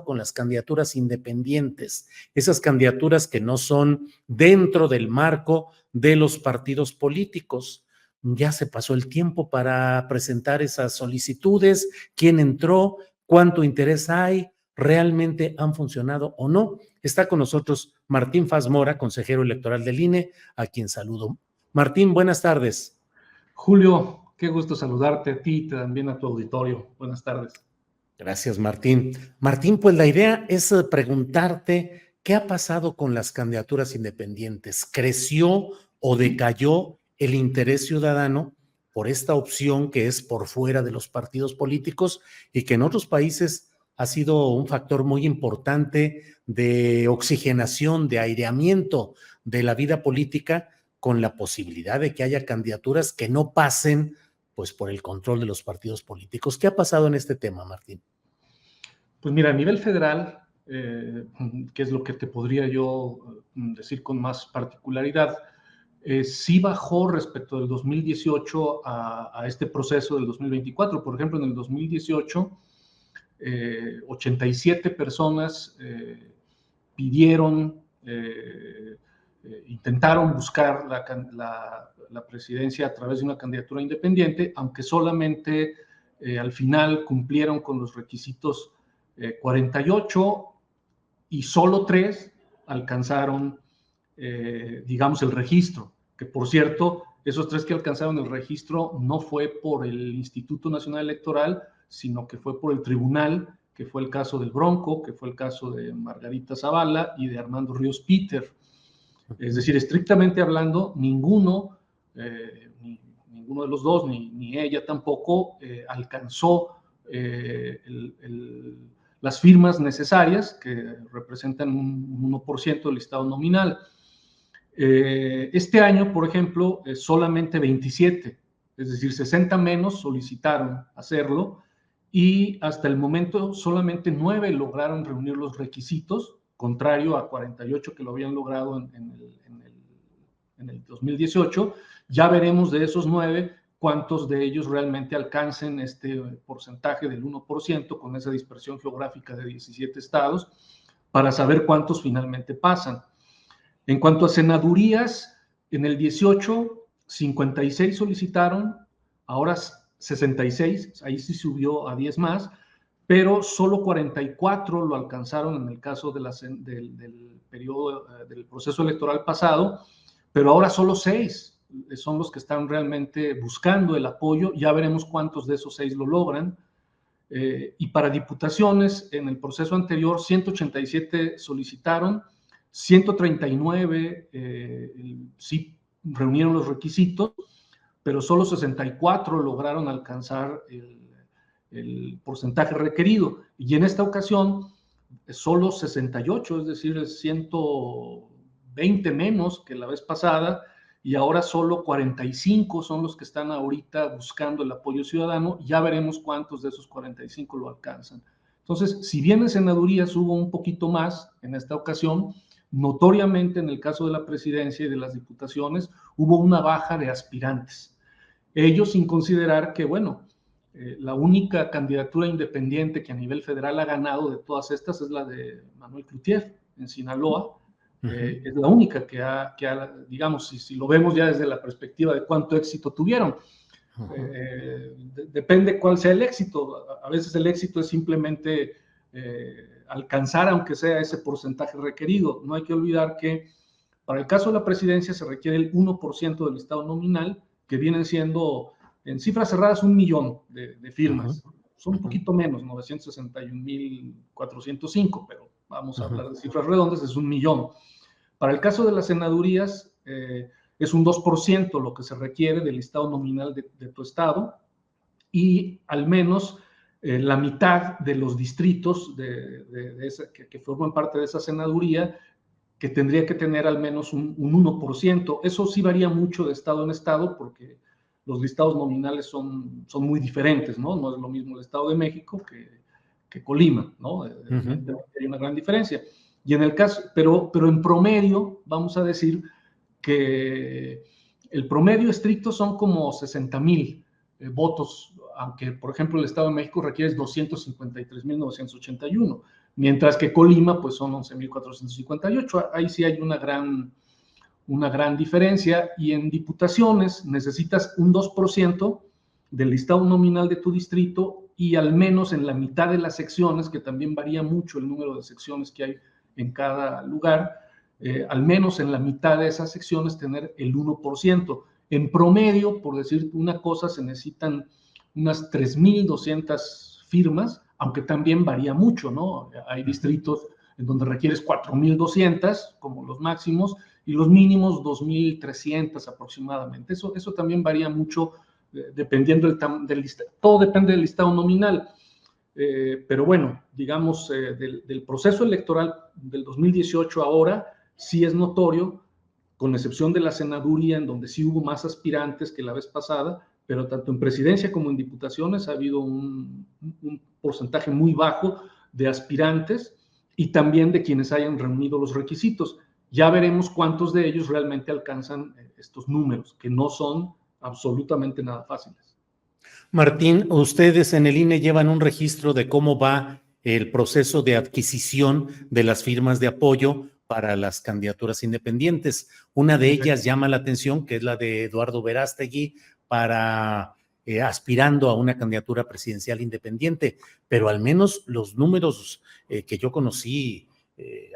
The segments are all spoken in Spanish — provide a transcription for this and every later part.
pasado con las candidaturas independientes, esas candidaturas que no son dentro del marco de los partidos políticos? Ya se pasó el tiempo para presentar esas solicitudes, quién entró, cuánto interés hay, realmente han funcionado o no. Está con nosotros Martín Faz Mora, consejero electoral del INE, a quien saludo. Martín, buenas tardes. Julio, qué gusto saludarte a ti y también a tu auditorio. Buenas tardes. Gracias, Martín. Martín, pues la idea es preguntarte qué ha pasado con las candidaturas independientes. ¿Creció o decayó el interés ciudadano por esta opción que es por fuera de los partidos políticos y que en otros países ha sido un factor muy importante de oxigenación, de aireamiento de la vida política, con la posibilidad de que haya candidaturas que no pasen pues por el control de los partidos políticos? ¿Qué ha pasado en este tema, Martín? Pues mira, a nivel federal, que es lo que te podría yo decir con más particularidad, sí bajó respecto del 2018 a este proceso del 2024. Por ejemplo, en el 2018, 87 personas pidieron, intentaron buscar la presidencia a través de una candidatura independiente, aunque solamente al final cumplieron con los requisitos 48 y solo 3 alcanzaron, digamos, el registro, que por cierto, esos 3 que alcanzaron el registro no fue por el Instituto Nacional Electoral, sino que fue por el tribunal, que fue el caso del Bronco, que fue el caso de Margarita Zavala y de Armando Ríos Peter. Es decir, estrictamente hablando, ninguno de los dos, ni ella tampoco, alcanzó las firmas necesarias, que representan un 1% del listado nominal. Este año, por ejemplo, solamente 27, es decir, 60 menos solicitaron hacerlo, y hasta el momento solamente 9 lograron reunir los requisitos, contrario a 48 que lo habían logrado en el 2018. Ya veremos de esos 9 cuántos de ellos realmente alcancen este porcentaje del 1% con esa dispersión geográfica de 17 estados, para saber cuántos finalmente pasan. En cuanto a senadurías, en el 18, 56 solicitaron, ahora 66, ahí sí subió a 10 más, pero solo 44 lo alcanzaron en el caso del periodo del proceso electoral pasado, pero ahora solo 6 son los que están realmente buscando el apoyo. Ya veremos cuántos de esos 6 lo logran. Y para diputaciones, en el proceso anterior, 187 solicitaron, 139 sí reunieron los requisitos, pero solo 64 lograron alcanzar el porcentaje requerido. Y en esta ocasión, solo 68, es decir, 120 menos que la vez pasada, y ahora solo 45 son los que están ahorita buscando el apoyo ciudadano. Ya veremos cuántos de esos 45 lo alcanzan. Entonces, si bien en senadurías hubo un poquito más en esta ocasión, notoriamente en el caso de la presidencia y de las diputaciones hubo una baja de aspirantes. Ello sin considerar que, bueno, la única candidatura independiente que a nivel federal ha ganado de todas estas es la de Manuel Cloutier en Sinaloa. Es la única que ha digamos, si lo vemos ya desde la perspectiva de cuánto éxito tuvieron. Depende cuál sea el éxito. A veces el éxito es simplemente alcanzar, aunque sea ese porcentaje requerido. No hay que olvidar que para el caso de la presidencia se requiere el 1% del listado nominal, que vienen siendo, en cifras cerradas, 1 millón de firmas. Son un poquito menos, 961,405, pero vamos a hablar de cifras redondas, es 1 millón. Para el caso de las senadurías, es un 2% lo que se requiere del listado nominal de tu estado, y al menos la mitad de los distritos que forman parte de esa senaduría, que tendría que tener al menos un 1%. Eso sí varía mucho de estado en estado, porque los listados nominales son muy diferentes, ¿no? No es lo mismo el Estado de México que Colima, ¿no? Hay una gran diferencia. Y en el caso, pero en promedio, vamos a decir que el promedio estricto son como 60,000 votos, aunque, por ejemplo, el Estado de México requiere 253,981. mientras que Colima pues son 11,458. Ahí sí hay una gran diferencia, y en diputaciones necesitas un 2% del listado nominal de tu distrito y al menos en la mitad de las secciones, que también varía mucho el número de secciones que hay en cada lugar, al menos en la mitad de esas secciones tener el 1%. En promedio, por decir una cosa, se necesitan unas 3,200 firmas, aunque también varía mucho, ¿no? Hay distritos en donde requieres 4,200 como los máximos, y los mínimos 2,300 aproximadamente. Eso también varía mucho dependiendo del listado. Todo depende del listado nominal. Pero bueno, digamos, del proceso electoral del 2018 ahora, sí es notorio, con excepción de la senaduría, en donde sí hubo más aspirantes que la vez pasada, pero tanto en presidencia como en diputaciones ha habido un porcentaje muy bajo de aspirantes y también de quienes hayan reunido los requisitos. Ya veremos cuántos de ellos realmente alcanzan estos números, que no son absolutamente nada fáciles. Martín, ustedes en el INE llevan un registro de cómo va el proceso de adquisición de las firmas de apoyo para las candidaturas independientes. Una de ellas llama la atención, que es la de Eduardo Verástegui para aspirando a una candidatura presidencial independiente, pero al menos los números que yo conocí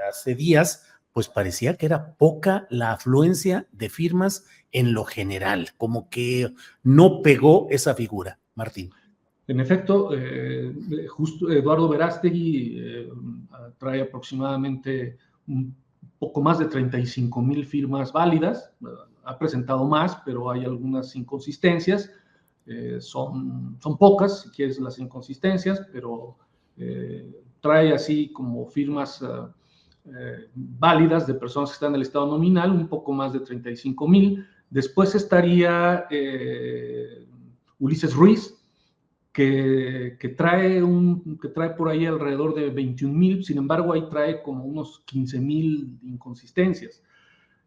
hace días, pues parecía que era poca la afluencia de firmas en lo general, como que no pegó esa figura, Martín. En efecto, justo Eduardo Verástegui trae aproximadamente un poco más de 35,000 firmas válidas. Ha presentado más, pero hay algunas inconsistencias. Son pocas, si quieres, las inconsistencias, pero trae así como firmas válidas de personas que están en el estado nominal, un poco más de 35,000. Después estaría Ulises Ruiz, que trae por ahí alrededor de 21,000, sin embargo ahí trae como unos 15,000 inconsistencias.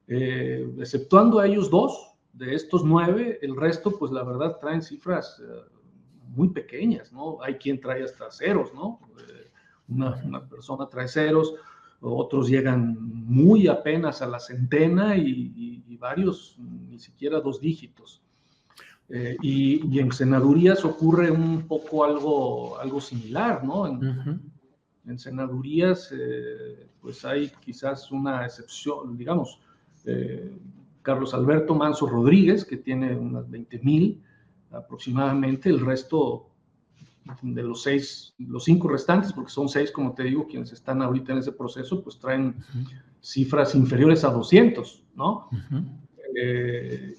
Exceptuando a ellos dos, de estos 9, el resto pues la verdad traen cifras muy pequeñas, ¿no? Hay quien trae hasta ceros, ¿no? Una persona trae ceros, otros llegan muy apenas a la centena y varios ni siquiera 2 dígitos. Y en senadurías ocurre un poco algo similar, ¿no? En senadurías, pues hay quizás una excepción, digamos, Carlos Alberto Manso Rodríguez, que tiene unas 20,000 aproximadamente, el resto de los 5 restantes, porque son 6, como te digo, quienes están ahorita en ese proceso, pues traen cifras inferiores a 200, ¿no?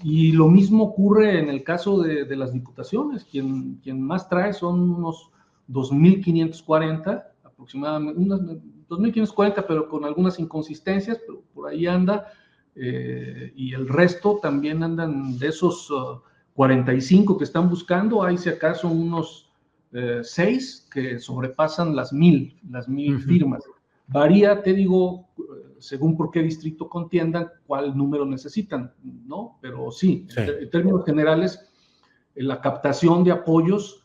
Y lo mismo ocurre en el caso de las diputaciones. Quien más trae son unos 2,540 aproximadamente, unas 2,540, pero con algunas inconsistencias, pero por ahí anda. Y el resto también andan de esos 45 que están buscando, hay si acaso unos 6 que sobrepasan las 1,000 firmas. Varía, te digo, según por qué distrito contiendan, cuál número necesitan, ¿no? Pero sí, en términos generales, la captación de apoyos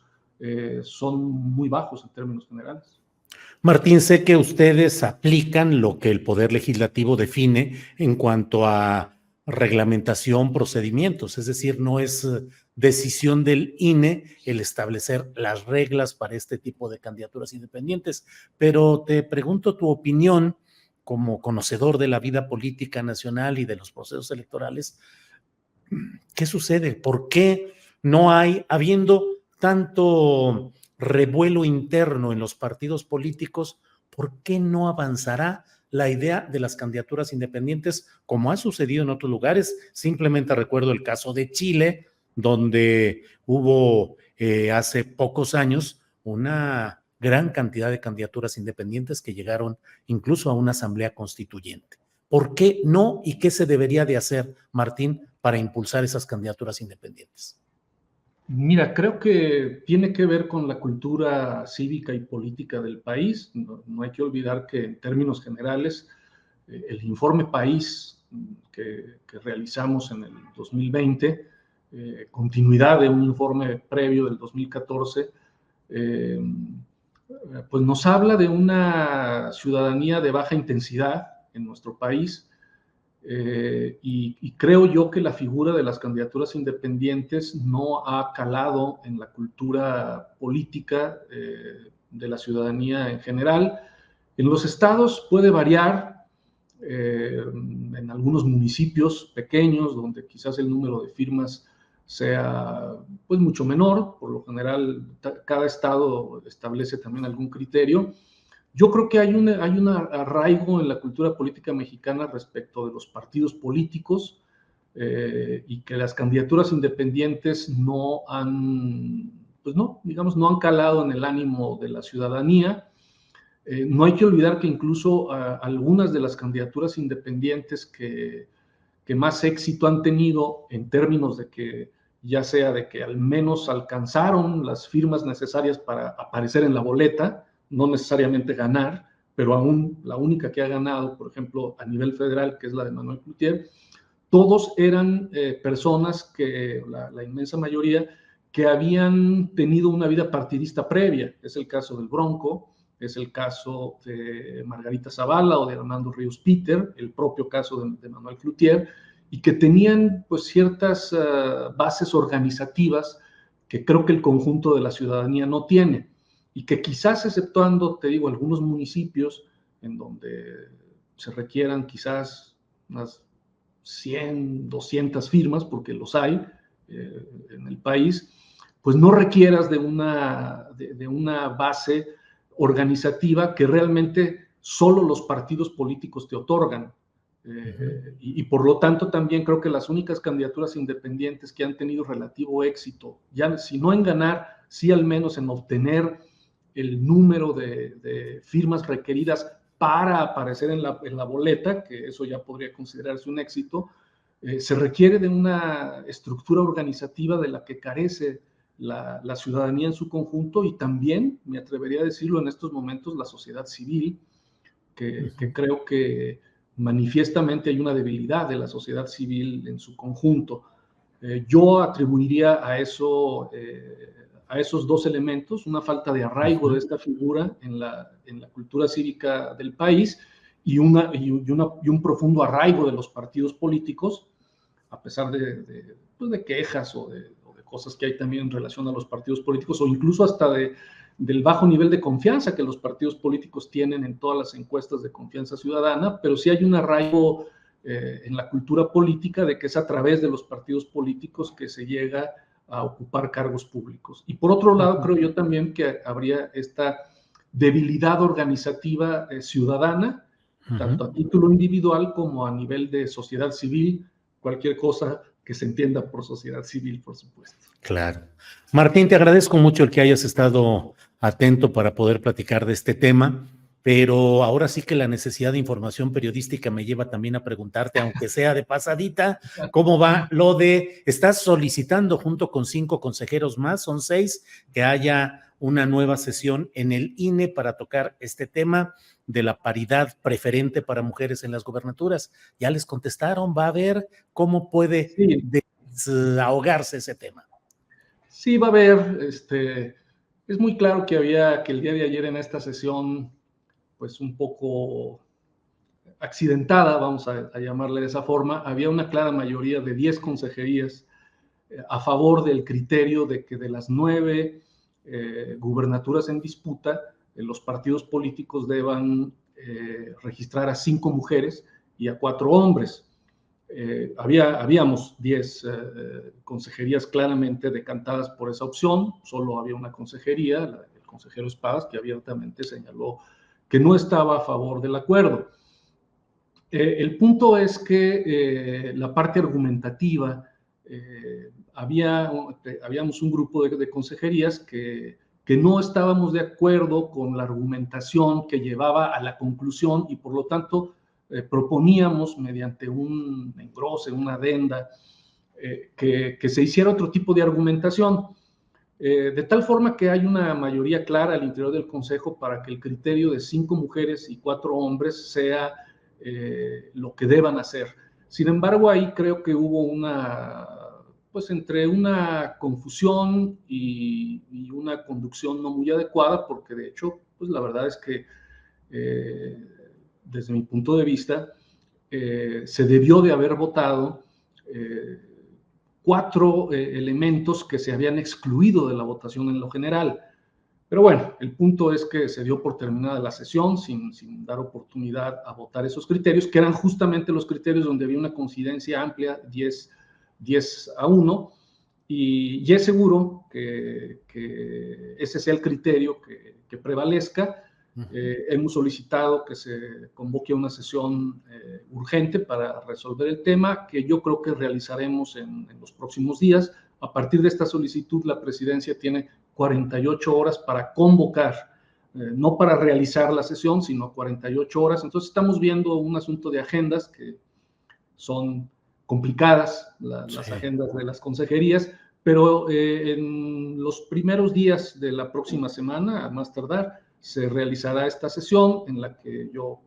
son muy bajos en términos generales. Martín, sé que ustedes aplican lo que el Poder Legislativo define en cuanto a reglamentación, procedimientos, es decir, no es decisión del INE el establecer las reglas para este tipo de candidaturas independientes, pero te pregunto tu opinión como conocedor de la vida política nacional y de los procesos electorales. ¿Qué sucede? ¿Por qué no hay, habiendo tanto revuelo interno en los partidos políticos, por qué no avanzará la idea de las candidaturas independientes como ha sucedido en otros lugares? Simplemente recuerdo el caso de Chile, donde hubo hace pocos años una gran cantidad de candidaturas independientes que llegaron incluso a una asamblea constituyente. ¿Por qué no y qué se debería de hacer, Martín, para impulsar esas candidaturas independientes? Mira, creo que tiene que ver con la cultura cívica y política del país. No hay que olvidar que en términos generales, el informe país que realizamos en el 2020, continuidad de un informe previo del 2014, pues nos habla de una ciudadanía de baja intensidad en nuestro país, y creo yo que la figura de las candidaturas independientes no ha calado en la cultura política de la ciudadanía en general. En los estados puede variar, en algunos municipios pequeños donde quizás el número de firmas sea pues mucho menor. Por lo general cada estado establece también algún criterio. Yo creo que hay un arraigo en la cultura política mexicana respecto de los partidos políticos, y que las candidaturas independientes no han, pues no, digamos, no han calado en el ánimo de la ciudadanía. No hay que olvidar que incluso algunas de las candidaturas independientes que más éxito han tenido en términos de que, ya sea de que al menos alcanzaron las firmas necesarias para aparecer en la boleta, no necesariamente ganar, pero aún la única que ha ganado, por ejemplo, a nivel federal, que es la de Manuel Cloutier, todos eran personas que, la inmensa mayoría, que habían tenido una vida partidista previa. Es el caso del Bronco, es el caso de Margarita Zavala o de Hernando Ríos Peter, el propio caso de Manuel Cloutier, y que tenían pues ciertas bases organizativas que creo que el conjunto de la ciudadanía no tiene, y que quizás exceptuando, te digo, algunos municipios en donde se requieran quizás unas 100, 200 firmas, porque los hay en el país, pues no requieras de una base organizativa que realmente solo los partidos políticos te otorgan. Y por lo tanto también creo que las únicas candidaturas independientes que han tenido relativo éxito, ya si no en ganar, sí al menos en obtener el número de firmas requeridas para aparecer en la boleta, que eso ya podría considerarse un éxito, se requiere de una estructura organizativa de la que carece la ciudadanía en su conjunto, y también, me atrevería a decirlo en estos momentos, la sociedad civil, que creo que manifiestamente hay una debilidad de la sociedad civil en su conjunto. Yo atribuiría a esos dos elementos, una falta de arraigo de esta figura en la cultura cívica del país, y un profundo arraigo de los partidos políticos, a pesar pues de quejas o de cosas que hay también en relación a los partidos políticos, o incluso hasta del bajo nivel de confianza que los partidos políticos tienen en todas las encuestas de confianza ciudadana, pero sí hay un arraigo en la cultura política de que es a través de los partidos políticos que se llega a ocupar cargos públicos. Y por otro lado, creo yo también que habría esta debilidad organizativa ciudadana, tanto a título individual como a nivel de sociedad civil, cualquier cosa que se entienda por sociedad civil, por supuesto. Claro. Martín, te agradezco mucho el que hayas estado atento para poder platicar de este tema, pero ahora sí que la necesidad de información periodística me lleva también a preguntarte, aunque sea de pasadita, ¿cómo va lo de, estás solicitando junto con 5 consejeros más, son 6, que haya una nueva sesión en el INE para tocar este tema de la paridad preferente para mujeres en las gubernaturas? Ya les contestaron, va a ver cómo puede desahogarse ese tema. Sí, va a haber, es muy claro que el día de ayer en esta sesión, pues un poco accidentada, vamos a llamarle de esa forma, había una clara mayoría de 10 consejerías a favor del criterio de que de las 9 gubernaturas en disputa, los partidos políticos deban registrar a 5 mujeres y a 4 hombres. Habíamos 10 consejerías claramente decantadas por esa opción, solo había una consejería, el consejero Espadas, que abiertamente señaló que no estaba a favor del acuerdo. El punto es que la parte argumentativa, habíamos un grupo de consejerías que no estábamos de acuerdo con la argumentación que llevaba a la conclusión, y por lo tanto proponíamos mediante un engrose, una adenda, que se hiciera otro tipo de argumentación, de tal forma que hay una mayoría clara al interior del Consejo para que el criterio de 5 mujeres y 4 hombres sea lo que deban hacer. Sin embargo, ahí creo que hubo pues entre una confusión y una conducción no muy adecuada, porque de hecho, pues la verdad es que desde mi punto de vista, se debió de haber votado 4 elementos que se habían excluido de la votación en lo general. Pero bueno, el punto es que se dio por terminada la sesión sin dar oportunidad a votar esos criterios, que eran justamente los criterios donde había una coincidencia amplia, 10-1, y es seguro que ese sea el criterio que prevalezca. Hemos solicitado que se convoque una sesión urgente para resolver el tema, que yo creo que realizaremos en los próximos días. A partir de esta solicitud, la presidencia tiene 48 horas para convocar, no para realizar la sesión, sino 48 horas. Entonces estamos viendo un asunto de agendas que son complicadas, las agendas de las consejerías, pero en los primeros días de la próxima semana, a más tardar, se realizará esta sesión en la que yo,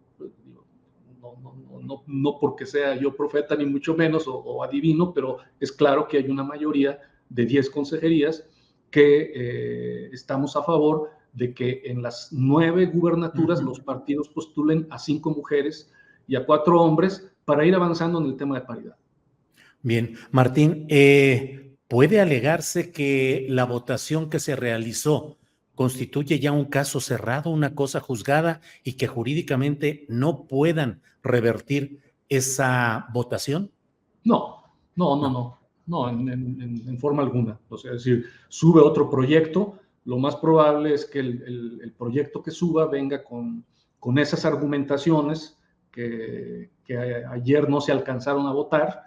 no porque sea yo profeta ni mucho menos o adivino, pero es claro que hay una mayoría de 10 consejerías que estamos a favor de que en las 9 gubernaturas los partidos postulen a 5 mujeres y a 4 hombres para ir avanzando en el tema de paridad. Bien, Martín, ¿puede alegarse que la votación que se realizó constituye ya un caso cerrado, una cosa juzgada, y que jurídicamente no puedan revertir esa votación? No, en forma alguna. O sea, es decir, sube otro proyecto, lo más probable es que el proyecto que suba venga con esas argumentaciones que ayer no se alcanzaron a votar,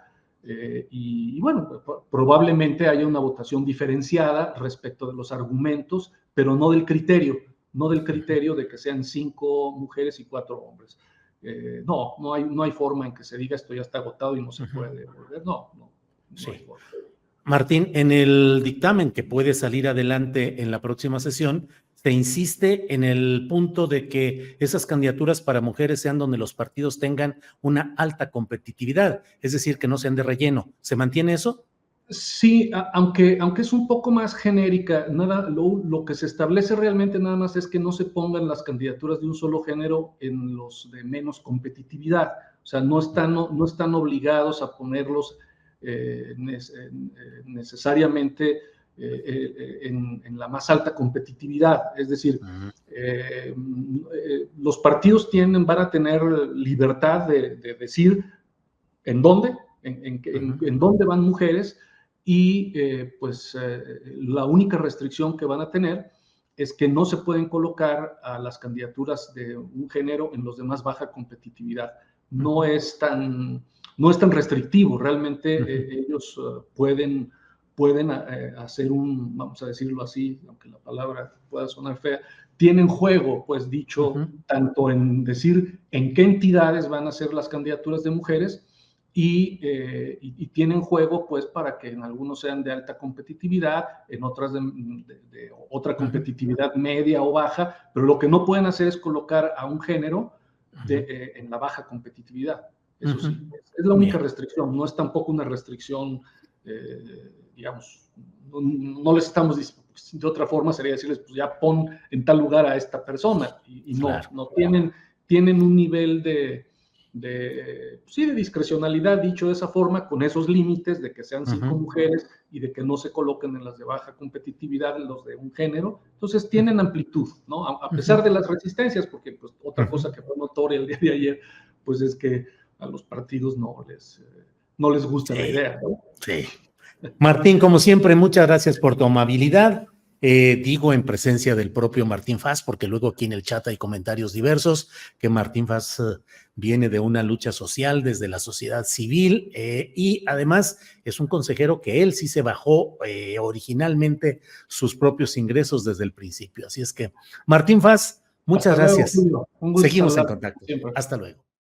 y bueno, probablemente haya una votación diferenciada respecto de los argumentos, pero no del criterio de que sean 5 mujeres y 4 hombres. No hay forma en que se diga esto ya está agotado y no se puede volver. No Sí. hay forma. Martín, en el dictamen que puede salir adelante en la próxima sesión, se insiste en el punto de que esas candidaturas para mujeres sean donde los partidos tengan una alta competitividad, es decir, que no sean de relleno. ¿Se mantiene eso? Sí, aunque es un poco más genérica, lo que se establece realmente nada más es que no se pongan las candidaturas de un solo género en los de menos competitividad. O sea, no están obligados a ponerlos necesariamente en la más alta competitividad. Es decir, los partidos van a tener libertad de decir en dónde, en dónde van mujeres, y la única restricción que van a tener es que no se pueden colocar a las candidaturas de un género en los de más baja competitividad. No es tan restrictivo, realmente ellos pueden hacer vamos a decirlo así, aunque la palabra pueda sonar fea, tienen juego, pues dicho, tanto en decir en qué entidades van a ser las candidaturas de mujeres, y tienen juego pues para que en algunos sean de alta competitividad, en otras de otra competitividad media o baja, pero lo que no pueden hacer es colocar a un género en la baja competitividad. Eso sí, es la única restricción, no es tampoco una restricción, digamos, no les estamos diciendo, de otra forma sería decirles, pues ya pon en tal lugar a esta persona, y claro, no tienen un nivel de discrecionalidad, dicho de esa forma, con esos límites de que sean 5 mujeres y de que no se coloquen en las de baja competitividad los de un género. Entonces tienen amplitud, ¿no? A pesar de las resistencias, porque pues otra cosa que fue notoria el día de ayer, pues es que a los partidos no les gusta la idea, ¿no? Sí. Martín, como siempre, muchas gracias por tu amabilidad. Digo en presencia del propio Martín Faz, porque luego aquí en el chat hay comentarios diversos, que Martín Faz viene de una lucha social desde la sociedad civil, y además es un consejero que él sí se bajó originalmente sus propios ingresos desde el principio. Así es que, Martín Faz, muchas gracias. Luego, Julio. Un gusto. Seguimos en contacto. Siempre. Hasta luego.